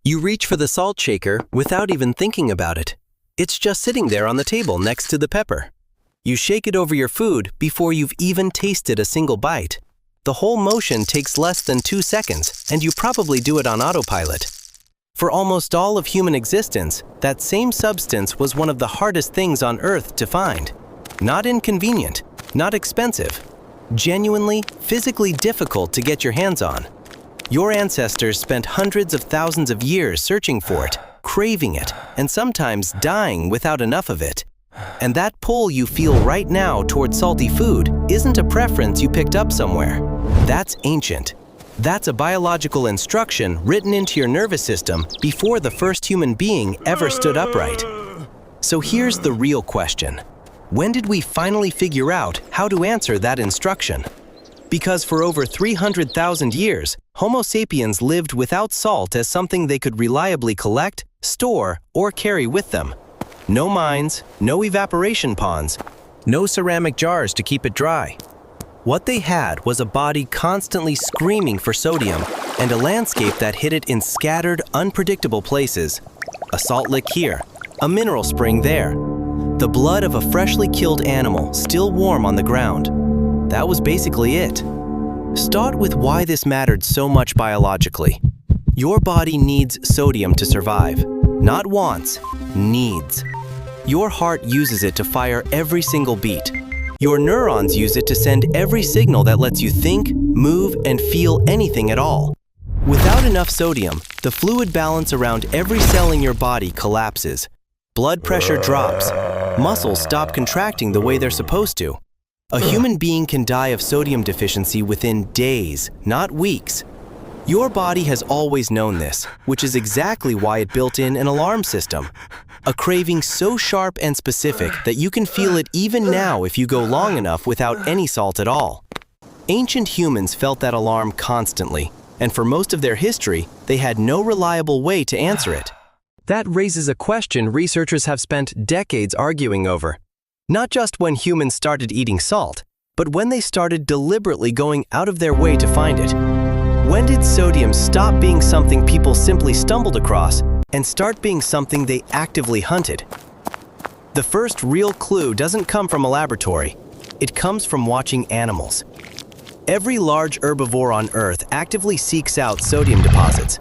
You reach for the salt shaker without even thinking about it. It's just sitting there on the table next to the pepper. You shake it over your food before you've even tasted a single bite. The whole motion takes less than 2 seconds, and you probably do it on autopilot. For almost all of human existence, that same substance was one of the hardest things on Earth to find. Not inconvenient, not expensive, genuinely, physically difficult to get your hands on. Your ancestors spent hundreds of thousands of years searching for it, craving it, and sometimes dying without enough of it. And that pull you feel right now toward salty food isn't a preference you picked up somewhere. That's ancient. That's a biological instruction written into your nervous system before the first human being ever stood upright. So here's the real question. When did we finally figure out how to answer that instruction? Because for over 300,000 years, Homo sapiens lived without salt as something they could reliably collect, store, or carry with them. No mines, no evaporation ponds, no ceramic jars to keep it dry. What they had was a body constantly screaming for sodium and a landscape that hid it in scattered, unpredictable places. A salt lick here, a mineral spring there. The blood of a freshly killed animal still warm on the ground. That was basically it. Start with why this mattered so much biologically. Your body needs sodium to survive. Not wants, needs. Your heart uses it to fire every single beat. Your neurons use it to send every signal that lets you think, move, and feel anything at all. Without enough sodium, the fluid balance around every cell in your body collapses. Blood pressure drops. Muscles stop contracting the way they're supposed to. A human being can die of sodium deficiency within days, not weeks. Your body has always known this, which is exactly why it built in an alarm system. A craving so sharp and specific that you can feel it even now if you go long enough without any salt at all. Ancient humans felt that alarm constantly, and for most of their history, they had no reliable way to answer it. That raises a question researchers have spent decades arguing over. Not just when humans started eating salt, but when they started deliberately going out of their way to find it. When did sodium stop being something people simply stumbled across and start being something they actively hunted? The first real clue doesn't come from a laboratory. It comes from watching animals. Every large herbivore on Earth actively seeks out sodium deposits.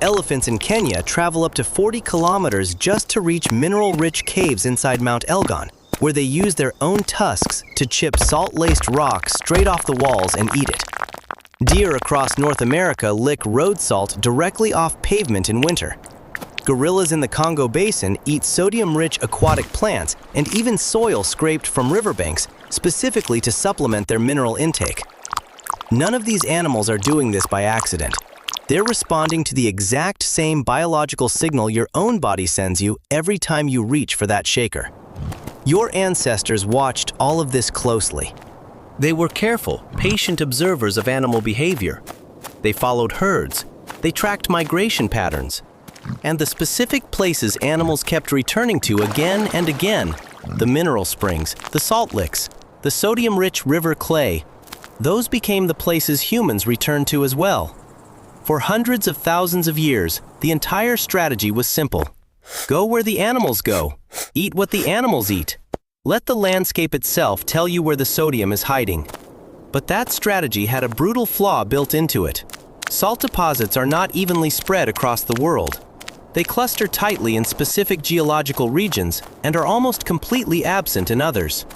Elephants in Kenya travel up to 40 kilometers just to reach mineral-rich caves inside Mount Elgon, where they use their own tusks to chip salt-laced rock straight off the walls and eat it. Deer across North America lick road salt directly off pavement in winter. Gorillas in the Congo Basin eat sodium-rich aquatic plants and even soil scraped from riverbanks, specifically to supplement their mineral intake. None of these animals are doing this by accident. They're responding to the exact same biological signal your own body sends you every time you reach for that shaker. Your ancestors watched all of this closely. They were careful, patient observers of animal behavior. They followed herds. They tracked migration patterns. And the specific places animals kept returning to again and again, the mineral springs, the salt licks, the sodium-rich river clay, those became the places humans returned to as well. For hundreds of thousands of years, the entire strategy was simple. Go where the animals go. Eat what the animals eat. Let the landscape itself tell you where the sodium is hiding. But that strategy had a brutal flaw built into it. Salt deposits are not evenly spread across the world. They cluster tightly in specific geological regions and are almost completely absent in others.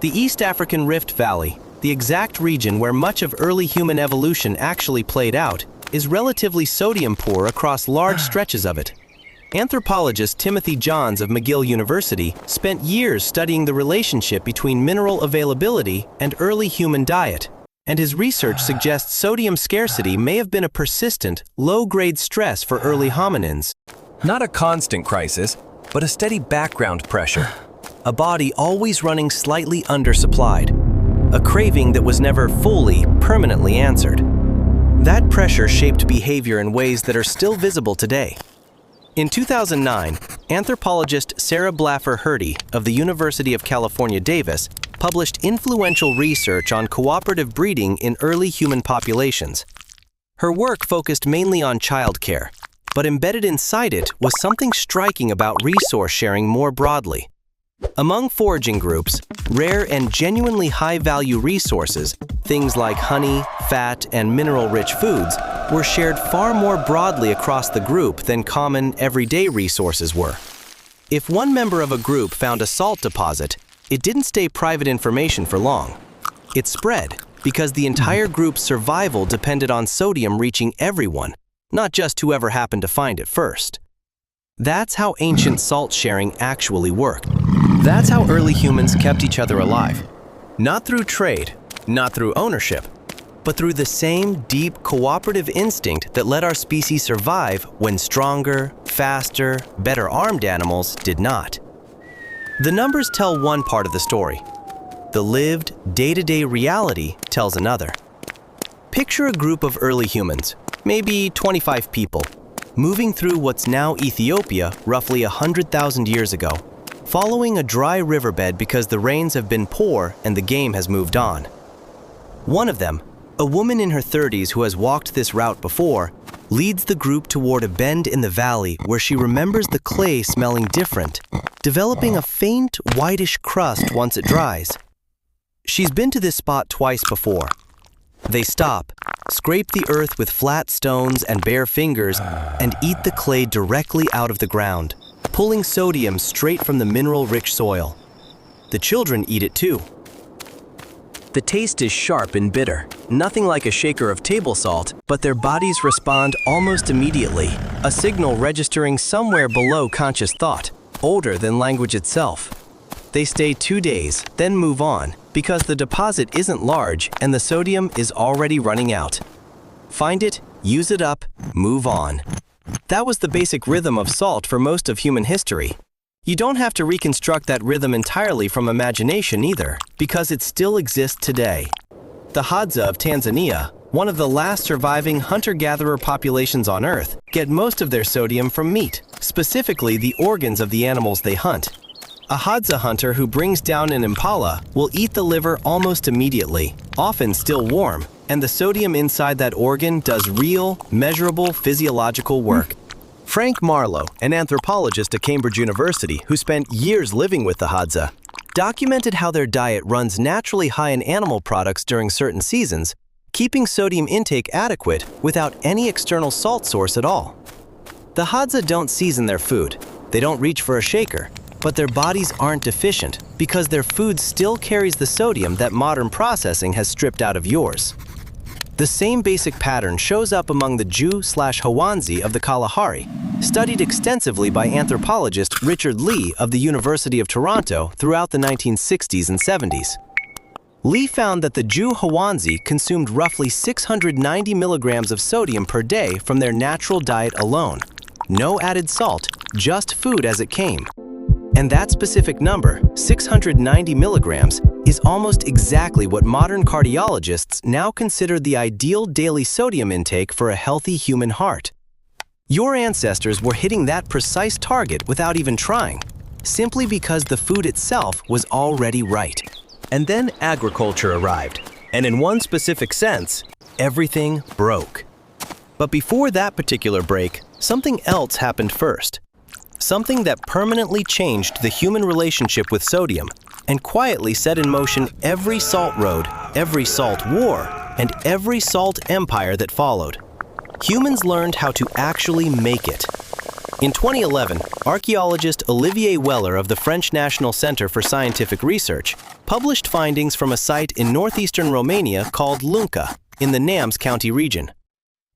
The East African Rift Valley, the exact region where much of early human evolution actually played out, is relatively sodium poor across large stretches of it. Anthropologist Timothy Johns of McGill University spent years studying the relationship between mineral availability and early human diet, and his research suggests sodium scarcity may have been a persistent, low-grade stress for early hominins. Not a constant crisis, but a steady background pressure. A body always running slightly undersupplied. A craving that was never fully, permanently answered. That pressure shaped behavior in ways that are still visible today. In 2009, anthropologist Sarah Blaffer-Hrdy of the University of California, Davis published influential research on cooperative breeding in early human populations. Her work focused mainly on childcare, but embedded inside it was something striking about resource sharing more broadly. Among foraging groups, rare and genuinely high-value resources, things like honey, fat, and mineral-rich foods, were shared far more broadly across the group than common, everyday resources were. If one member of a group found a salt deposit, it didn't stay private information for long. It spread because the entire group's survival depended on sodium reaching everyone, not just whoever happened to find it first. That's how ancient salt sharing actually worked. That's how early humans kept each other alive. Not through trade, not through ownership, but through the same deep cooperative instinct that let our species survive when stronger, faster, better armed animals did not. The numbers tell one part of the story. The lived, day-to-day reality tells another. Picture a group of early humans, maybe 25 people, moving through what's now Ethiopia roughly 100,000 years ago, following a dry riverbed because the rains have been poor and the game has moved on. One of them, a woman in her 30s who has walked this route before, leads the group toward a bend in the valley where she remembers the clay smelling different, developing a faint, whitish crust once it dries. She's been to this spot twice before. They stop, scrape the earth with flat stones and bare fingers, and eat the clay directly out of the ground, pulling sodium straight from the mineral-rich soil. The children eat it too. The taste is sharp and bitter, nothing like a shaker of table salt, but their bodies respond almost immediately, a signal registering somewhere below conscious thought, older than language itself. They stay 2 days, then move on, because the deposit isn't large and the sodium is already running out. Find it, use it up, move on. That was the basic rhythm of salt for most of human history. You don't have to reconstruct that rhythm entirely from imagination either, because it still exists today. The Hadza of Tanzania, one of the last surviving hunter-gatherer populations on Earth, get most of their sodium from meat, specifically the organs of the animals they hunt. A Hadza hunter who brings down an impala will eat the liver almost immediately, often still warm, and the sodium inside that organ does real, measurable physiological work. Frank Marlowe, an anthropologist at Cambridge University who spent years living with the Hadza, documented how their diet runs naturally high in animal products during certain seasons, keeping sodium intake adequate without any external salt source at all. The Hadza don't season their food, they don't reach for a shaker, but their bodies aren't deficient because their food still carries the sodium that modern processing has stripped out of yours. The same basic pattern shows up among the Jew/Hawanzi of the Kalahari, studied extensively by anthropologist Richard Lee of the University of Toronto throughout the 1960s and 70s. Lee found that the Jew Hawanzi consumed roughly 690 milligrams of sodium per day from their natural diet alone. No added salt, just food as it came. And that specific number, 690 milligrams, is almost exactly what modern cardiologists now consider the ideal daily sodium intake for a healthy human heart. Your ancestors were hitting that precise target without even trying, simply because the food itself was already right. And then agriculture arrived, and in one specific sense, everything broke. But before that particular break, something else happened first. Something that permanently changed the human relationship with sodium and quietly set in motion every salt road, every salt war, and every salt empire that followed. Humans learned how to actually make it. In 2011, archaeologist Olivier Weller of the French National Center for Scientific Research published findings from a site in northeastern Romania called Lunca, in the Neams County region.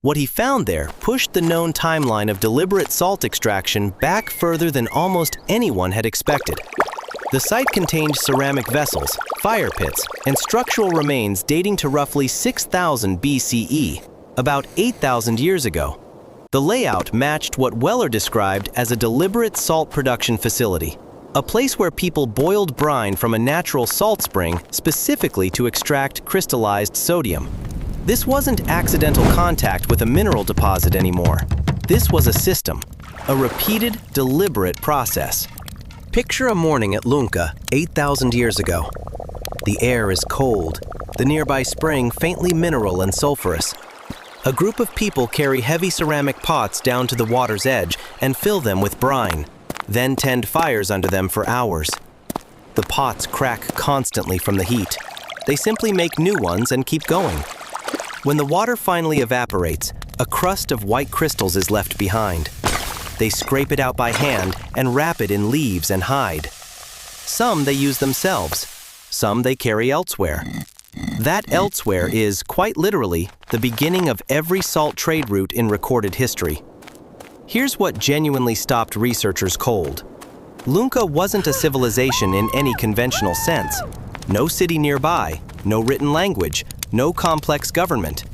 What he found there pushed the known timeline of deliberate salt extraction back further than almost anyone had expected. The site contained ceramic vessels, fire pits, and structural remains dating to roughly 6,000 BCE, about 8,000 years ago. The layout matched what Weller described as a deliberate salt production facility, a place where people boiled brine from a natural salt spring specifically to extract crystallized sodium. This wasn't accidental contact with a mineral deposit anymore. This was a system, a repeated, deliberate process. Picture a morning at Lunca 8,000 years ago. The air is cold, the nearby spring faintly mineral and sulfurous. A group of people carry heavy ceramic pots down to the water's edge and fill them with brine, then tend fires under them for hours. The pots crack constantly from the heat. They simply make new ones and keep going. When the water finally evaporates, a crust of white crystals is left behind. They scrape it out by hand and wrap it in leaves and hide. Some they use themselves, some they carry elsewhere. That elsewhere is, quite literally, the beginning of every salt trade route in recorded history. Here's what genuinely stopped researchers cold. Lunca wasn't a civilization in any conventional sense. No city nearby, no written language, no complex government.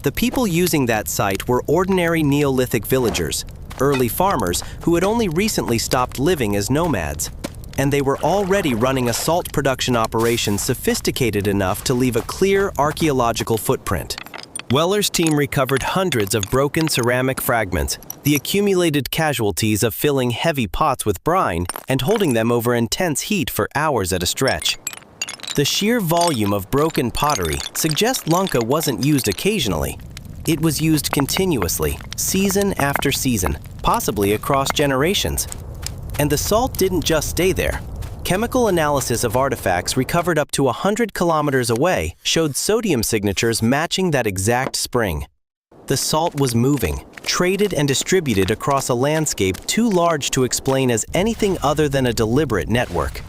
The people using that site were ordinary Neolithic villagers, early farmers who had only recently stopped living as nomads. And they were already running a salt production operation sophisticated enough to leave a clear archaeological footprint. Weller's team recovered hundreds of broken ceramic fragments, the accumulated casualties of filling heavy pots with brine and holding them over intense heat for hours at a stretch. The sheer volume of broken pottery suggests Lunca wasn't used occasionally. It was used continuously, season after season, possibly across generations. And the salt didn't just stay there. Chemical analysis of artifacts recovered up to 100 kilometers away showed sodium signatures matching that exact spring. The salt was moving, traded and distributed across a landscape too large to explain as anything other than a deliberate network.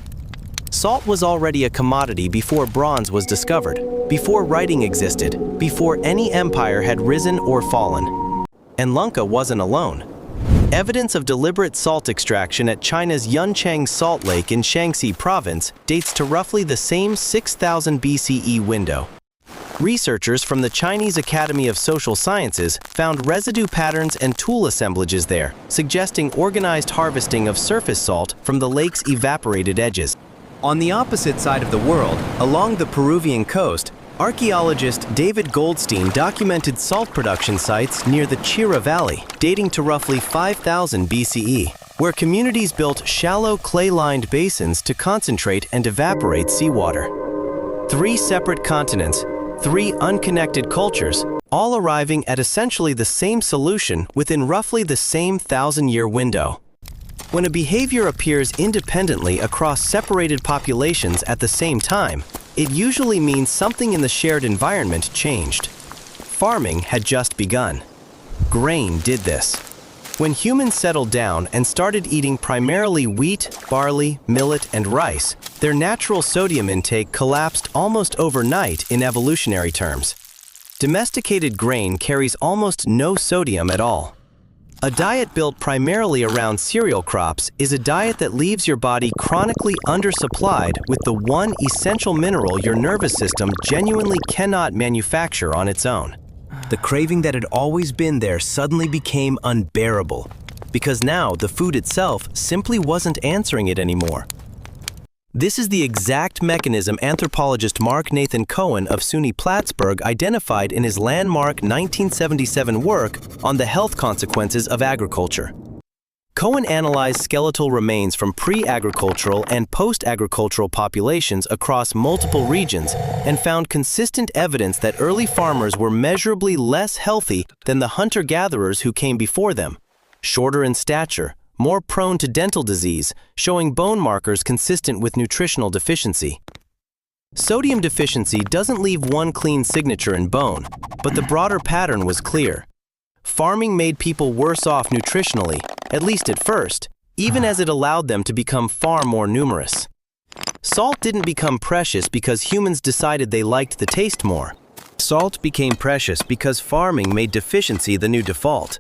Salt was already a commodity before bronze was discovered, before writing existed, before any empire had risen or fallen. And Lunca wasn't alone. Evidence of deliberate salt extraction at China's Yuncheng Salt Lake in Shaanxi Province dates to roughly the same 6000 BCE window. Researchers from the Chinese Academy of Social Sciences found residue patterns and tool assemblages there, suggesting organized harvesting of surface salt from the lake's evaporated edges. On the opposite side of the world, along the Peruvian coast, archaeologist David Goldstein documented salt production sites near the Chira Valley, dating to roughly 5000 BCE, where communities built shallow clay-lined basins to concentrate and evaporate seawater. 3 separate continents, 3 unconnected cultures, all arriving at essentially the same solution within roughly the same 1000-year window. When a behavior appears independently across separated populations at the same time, it usually means something in the shared environment changed. Farming had just begun. Grain did this. When humans settled down and started eating primarily wheat, barley, millet, and rice, their natural sodium intake collapsed almost overnight in evolutionary terms. Domesticated grain carries almost no sodium at all. A diet built primarily around cereal crops is a diet that leaves your body chronically undersupplied with the one essential mineral your nervous system genuinely cannot manufacture on its own. The craving that had always been there suddenly became unbearable, because now the food itself simply wasn't answering it anymore. This is the exact mechanism anthropologist Mark Nathan Cohen of SUNY Plattsburgh identified in his landmark 1977 work on the health consequences of agriculture. Cohen analyzed skeletal remains from pre-agricultural and post-agricultural populations across multiple regions and found consistent evidence that early farmers were measurably less healthy than the hunter-gatherers who came before them, shorter in stature, more prone to dental disease, showing bone markers consistent with nutritional deficiency. Sodium deficiency doesn't leave one clean signature in bone, but the broader pattern was clear. Farming made people worse off nutritionally, at least at first, even as it allowed them to become far more numerous. Salt didn't become precious because humans decided they liked the taste more. Salt became precious because farming made deficiency the new default.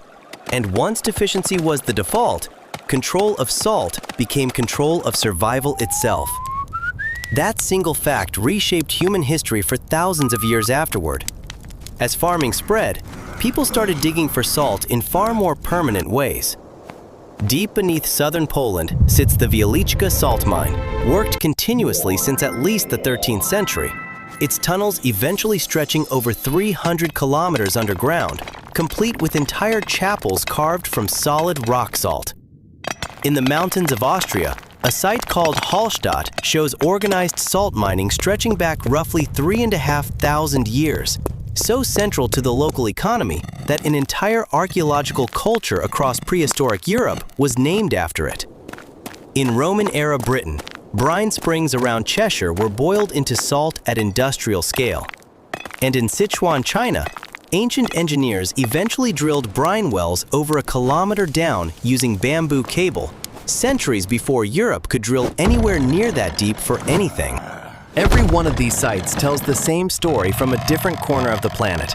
And once deficiency was the default, control of salt became control of survival itself. That single fact reshaped human history for thousands of years afterward. As farming spread, people started digging for salt in far more permanent ways. Deep beneath southern Poland sits the Wieliczka salt mine, worked continuously since at least the 13th century, its tunnels eventually stretching over 300 kilometers underground, complete with entire chapels carved from solid rock salt. In the mountains of Austria, a site called Hallstatt shows organized salt mining stretching back roughly 3,500 years, so central to the local economy that an entire archaeological culture across prehistoric Europe was named after it. In Roman-era Britain, brine springs around Cheshire were boiled into salt at industrial scale. And in Sichuan, China, ancient engineers eventually drilled brine wells over a kilometer down using bamboo cable, centuries before Europe could drill anywhere near that deep for anything. Every one of these sites tells the same story from a different corner of the planet.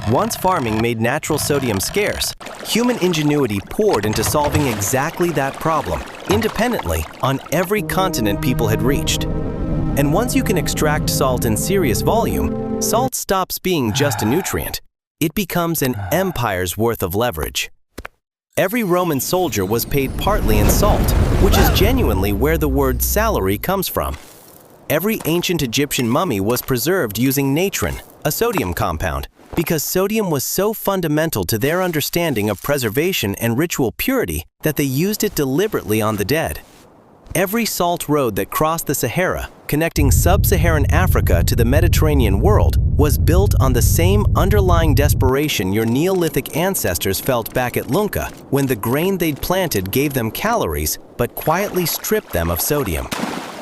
Once farming made natural sodium scarce, human ingenuity poured into solving exactly that problem, independently, on every continent people had reached. And once you can extract salt in serious volume, salt stops being just a nutrient. It becomes an empire's worth of leverage. Every Roman soldier was paid partly in salt, which is genuinely where the word salary comes from. Every ancient Egyptian mummy was preserved using natron, a sodium compound, because sodium was so fundamental to their understanding of preservation and ritual purity that they used it deliberately on the dead. Every salt road that crossed the Sahara, connecting sub-Saharan Africa to the Mediterranean world, was built on the same underlying desperation your Neolithic ancestors felt back at Lunca when the grain they'd planted gave them calories but quietly stripped them of sodium.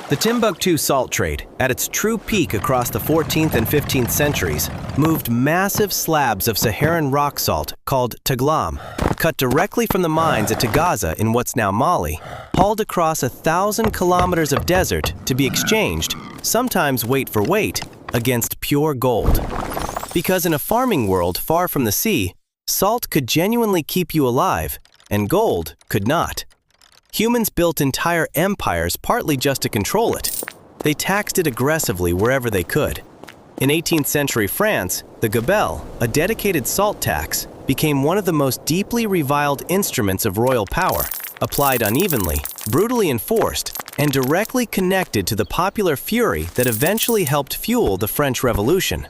The Timbuktu salt trade, at its true peak across the 14th and 15th centuries, moved massive slabs of Saharan rock salt called taglam, cut directly from the mines at Tagaza in what's now Mali, hauled across 1,000 kilometers of desert to be exchanged, sometimes weight for weight, against pure gold. Because in a farming world far from the sea, salt could genuinely keep you alive, and gold could not. Humans built entire empires partly just to control it. They taxed it aggressively wherever they could. In 18th century France, the gabelle, a dedicated salt tax, became one of the most deeply reviled instruments of royal power, applied unevenly, brutally enforced, and directly connected to the popular fury that eventually helped fuel the French Revolution.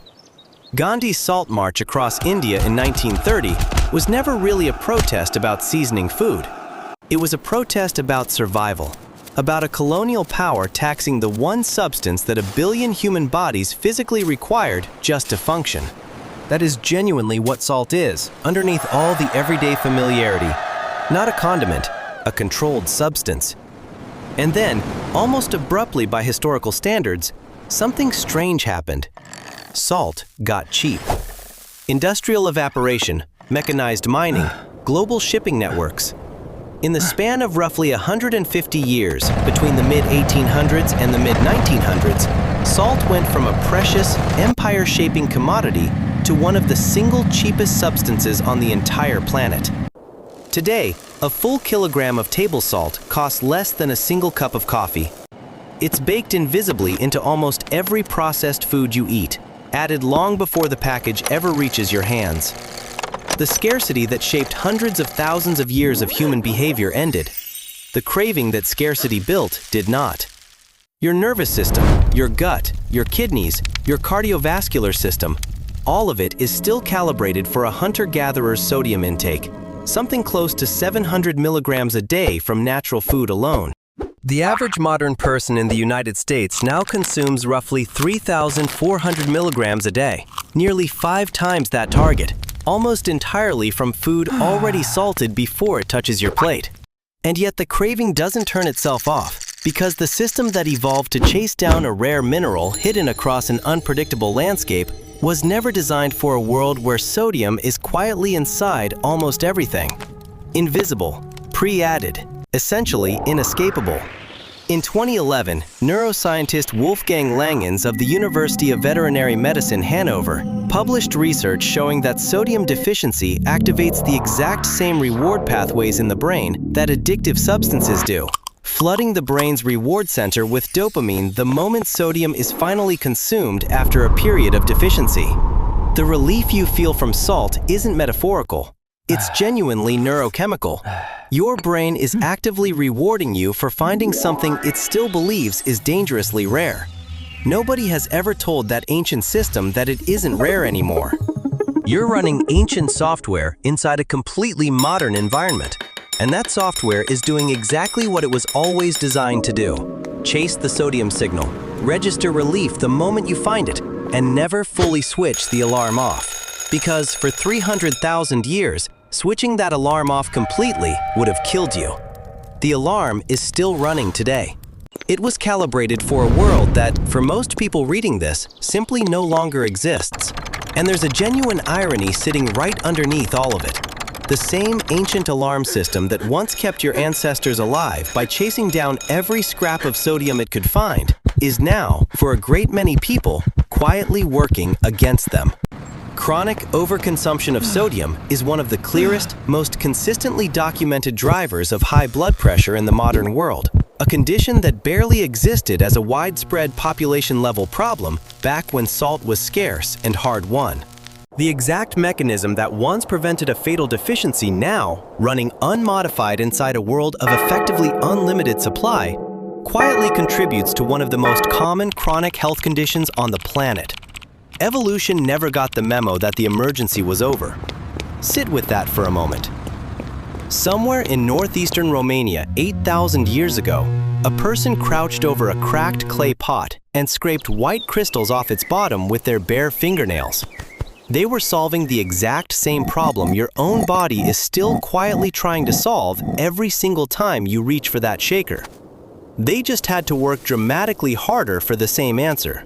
Gandhi's salt march across India in 1930 was never really a protest about seasoning food. It was a protest about survival, about a colonial power taxing the one substance that 1 billion human bodies physically required just to function. That is genuinely what salt is, underneath all the everyday familiarity. Not a condiment, a controlled substance. And then, almost abruptly by historical standards, something strange happened. Salt got cheap. Industrial evaporation, mechanized mining, global shipping networks. In the span of roughly 150 years, between the mid-1800s and the mid-1900s, salt went from a precious, empire-shaping commodity to one of the single cheapest substances on the entire planet. Today, a full kilogram of table salt costs less than a single cup of coffee. It's baked invisibly into almost every processed food you eat, added long before the package ever reaches your hands. The scarcity that shaped hundreds of thousands of years of human behavior ended. The craving that scarcity built did not. Your nervous system, your gut, your kidneys, your cardiovascular system, all of it is still calibrated for a hunter-gatherer's sodium intake, something close to 700 milligrams a day from natural food alone. The average modern person in the United States now consumes roughly 3,400 milligrams a day, nearly 5 times that target, almost entirely from food already salted before it touches your plate. And yet the craving doesn't turn itself off, because the system that evolved to chase down a rare mineral hidden across an unpredictable landscape was never designed for a world where sodium is quietly inside almost everything. Invisible, pre-added, essentially inescapable. In 2011, neuroscientist Wolfgang Langens of the University of Veterinary Medicine, Hanover, published research showing that sodium deficiency activates the exact same reward pathways in the brain that addictive substances do, flooding the brain's reward center with dopamine the moment sodium is finally consumed after a period of deficiency. The relief you feel from salt isn't metaphorical. It's genuinely neurochemical. Your brain is actively rewarding you for finding something it still believes is dangerously rare. Nobody has ever told that ancient system that it isn't rare anymore. You're running ancient software inside a completely modern environment, and that software is doing exactly what it was always designed to do. Chase the sodium signal, register relief the moment you find it, and never fully switch the alarm off. Because for 300,000 years, switching that alarm off completely would have killed you. The alarm is still running today. It was calibrated for a world that, for most people reading this, simply no longer exists. And there's a genuine irony sitting right underneath all of it. The same ancient alarm system that once kept your ancestors alive by chasing down every scrap of sodium it could find is now, for a great many people, quietly working against them. Chronic overconsumption of sodium is one of the clearest, most consistently documented drivers of high blood pressure in the modern world, a condition that barely existed as a widespread population-level problem back when salt was scarce and hard-won. The exact mechanism that once prevented a fatal deficiency now, running unmodified inside a world of effectively unlimited supply, quietly contributes to one of the most common chronic health conditions on the planet. Evolution never got the memo that the emergency was over. Sit with that for a moment. Somewhere in northeastern Romania 8,000 years ago, a person crouched over a cracked clay pot and scraped white crystals off its bottom with their bare fingernails. They were solving the exact same problem your own body is still quietly trying to solve every single time you reach for that shaker. They just had to work dramatically harder for the same answer.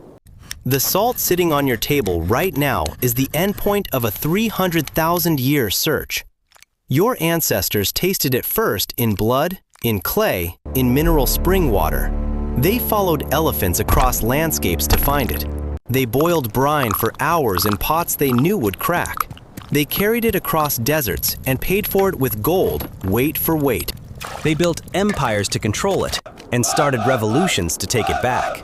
The salt sitting on your table right now is the endpoint of a 300,000-year search. Your ancestors tasted it first in blood, in clay, in mineral spring water. They followed elephants across landscapes to find it. They boiled brine for hours in pots they knew would crack. They carried it across deserts and paid for it with gold, weight for weight. They built empires to control it and started revolutions to take it back.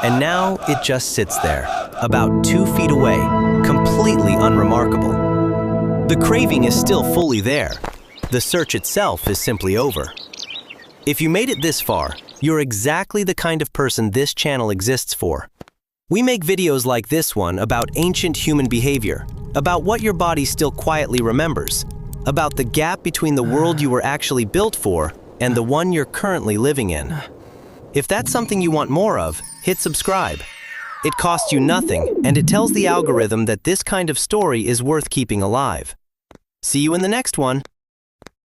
And now it just sits there, about 2 feet away, completely unremarkable. The craving is still fully there. The search itself is simply over. If you made it this far, you're exactly the kind of person this channel exists for. We make videos like this one about ancient human behavior, about what your body still quietly remembers, about the gap between the world you were actually built for and the one you're currently living in. If that's something you want more of, hit subscribe. It costs you nothing, and it tells the algorithm that this kind of story is worth keeping alive. See you in the next one.